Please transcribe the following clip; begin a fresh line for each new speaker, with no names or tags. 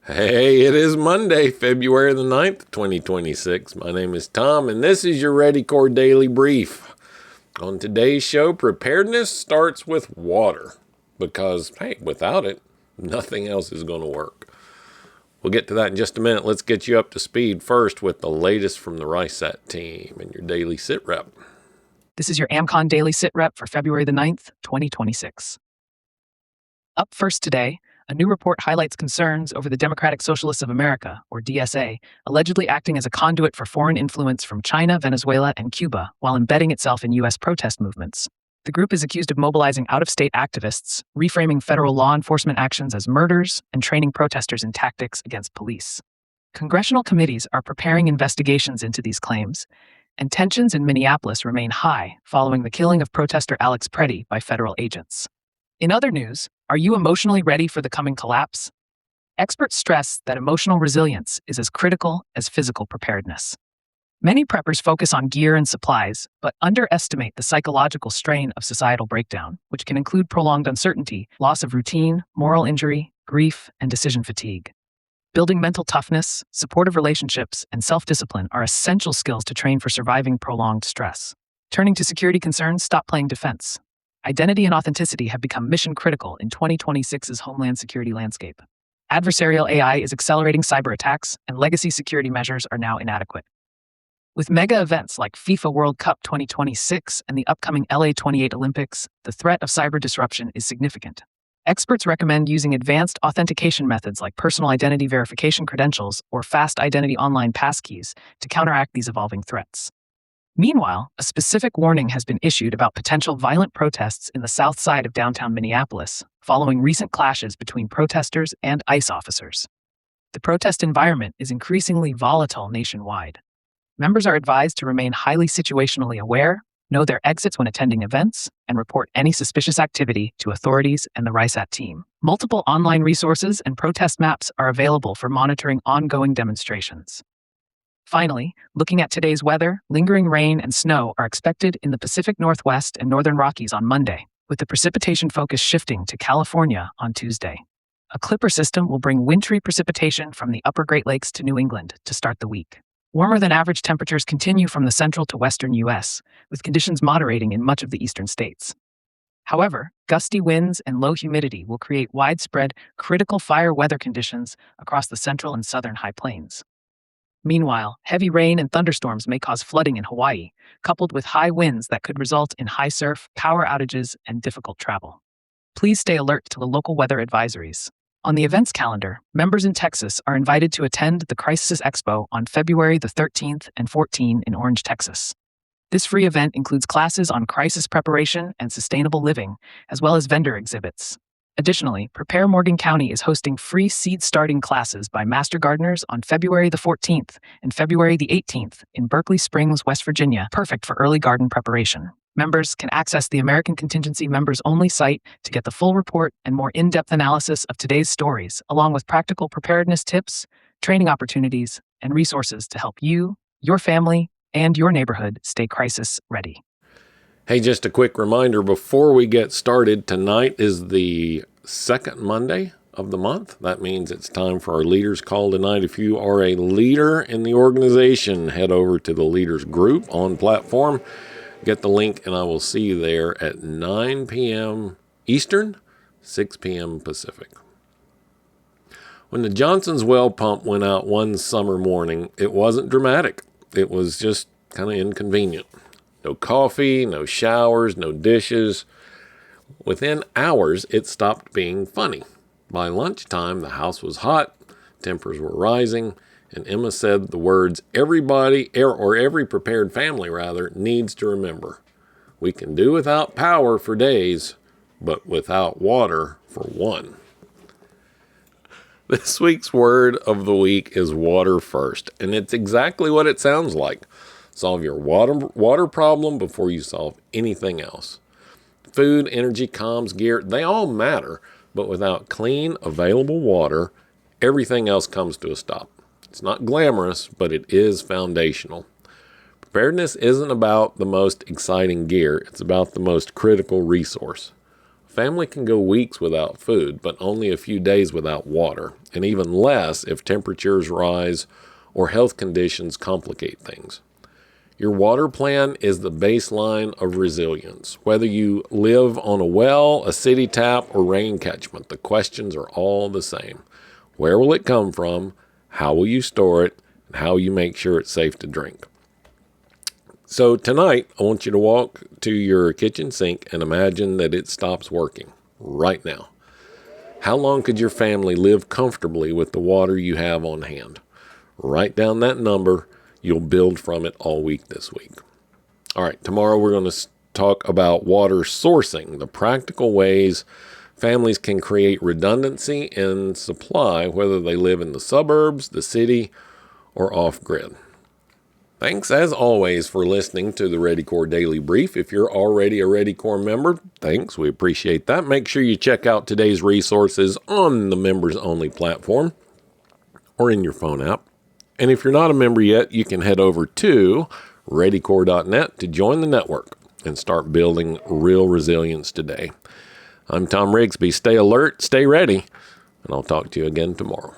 Hey, it is Monday, February the 9th, 2026. My name is Tom, and this is your Ready Core Daily Brief. On today's show, preparedness starts with water because, hey, without it, nothing else is going to work. We'll get to that in just a minute. Let's get you up to speed first with the latest from the RISAT team and your daily sit rep.
This is your AmCon Daily Sit Rep for February the 9th, 2026. Up first today, a new report highlights concerns over the Democratic Socialists of America, or DSA, allegedly acting as a conduit for foreign influence from China, Venezuela, and Cuba while embedding itself in U.S. protest movements. The group is accused of mobilizing out-of-state activists, reframing federal law enforcement actions as murders, and training protesters in tactics against police. Congressional committees are preparing investigations into these claims, and tensions in Minneapolis remain high following the killing of protester Alex Preddy by federal agents. In other news, are you emotionally ready for the coming collapse? Experts stress that emotional resilience is as critical as physical preparedness. Many preppers focus on gear and supplies, but underestimate the psychological strain of societal breakdown, which can include prolonged uncertainty, loss of routine, moral injury, grief, and decision fatigue. Building mental toughness, supportive relationships, and self-discipline are essential skills to train for surviving prolonged stress. Turning to security concerns, stop playing defense. Identity and authenticity have become mission critical in 2026's homeland security landscape. Adversarial AI is accelerating cyber attacks, and legacy security measures are now inadequate. With mega events like FIFA World Cup 2026 and the upcoming LA 28 Olympics, the threat of cyber disruption is significant. Experts recommend using advanced authentication methods like personal identity verification credentials or fast identity online passkeys to counteract these evolving threats. Meanwhile, a specific warning has been issued about potential violent protests in the south side of downtown Minneapolis, following recent clashes between protesters and ICE officers. The protest environment is increasingly volatile nationwide. Members are advised to remain highly situationally aware, know their exits when attending events, and report any suspicious activity to authorities and the RISAT team. Multiple online resources and protest maps are available for monitoring ongoing demonstrations. Finally, looking at today's weather, lingering rain and snow are expected in the Pacific Northwest and Northern Rockies on Monday, with the precipitation focus shifting to California on Tuesday. A clipper system will bring wintry precipitation from the upper Great Lakes to New England to start the week. Warmer than average temperatures continue from the central to western U.S., with conditions moderating in much of the eastern states. However, gusty winds and low humidity will create widespread, critical fire weather conditions across the central and southern high plains. Meanwhile, heavy rain and thunderstorms may cause flooding in Hawaii, coupled with high winds that could result in high surf, power outages, and difficult travel. Please stay alert to the local weather advisories. On the events calendar, members in Texas are invited to attend the Crisis Expo on February the 13th and 14th in Orange, Texas. This free event includes classes on crisis preparation and sustainable living, as well as vendor exhibits. Additionally, Prepare Morgan County is hosting free seed starting classes by master gardeners on February the 14th and February the 18th in Berkeley Springs, West Virginia, perfect for early garden preparation. Members can access the American Contingency Members Only site to get the full report and more in-depth analysis of today's stories, along with practical preparedness tips, training opportunities, and resources to help you, your family, and your neighborhood stay crisis ready.
Hey, just a quick reminder before we get started, tonight is the second Monday of the month. That means it's time for our leaders call tonight. If you are a leader in the organization, head over to the leaders group on platform, get the link, and I will see you there at 9 p.m. Eastern, 6 p.m. Pacific. When the Johnson's well pump went out one summer morning, it wasn't dramatic. It was just kind of inconvenient. No coffee, no showers, no dishes. Within hours, it stopped being funny. By lunchtime, the house was hot, tempers were rising, and Emma said the words everybody, or every prepared family rather, needs to remember. We can do without power for days, but without water for one. This week's word of the week is water first, and it's exactly what it sounds like. Solve your water problem before you solve anything else. Food, energy, comms, gear, they all matter, but without clean, available water, everything else comes to a stop. It's not glamorous, but it is foundational. Preparedness isn't about the most exciting gear, it's about the most critical resource. Family can go weeks without food, but only a few days without water, and even less if temperatures rise or health conditions complicate things. Your water plan is the baseline of resilience. Whether you live on a well, a city tap, or rain catchment, the questions are all the same. Where will it come from? How will you store it? And how will you make sure it's safe to drink? So tonight, I want you to walk to your kitchen sink and imagine that it stops working right now. How long could your family live comfortably with the water you have on hand? Write down that number. You'll build from it all week this week. All right, tomorrow we're going to talk about water sourcing, the practical ways families can create redundancy in supply, whether they live in the suburbs, the city, or off-grid. Thanks, as always, for listening to the Ready Corps Daily Brief. If you're already a Ready Corps member, thanks. We appreciate that. Make sure you check out today's resources on the members-only platform or in your phone app. And if you're not a member yet, you can head over to readycorps.net to join the network and start building real resilience today. I'm Tom Rigsby. Stay alert, stay ready, and I'll talk to you again tomorrow.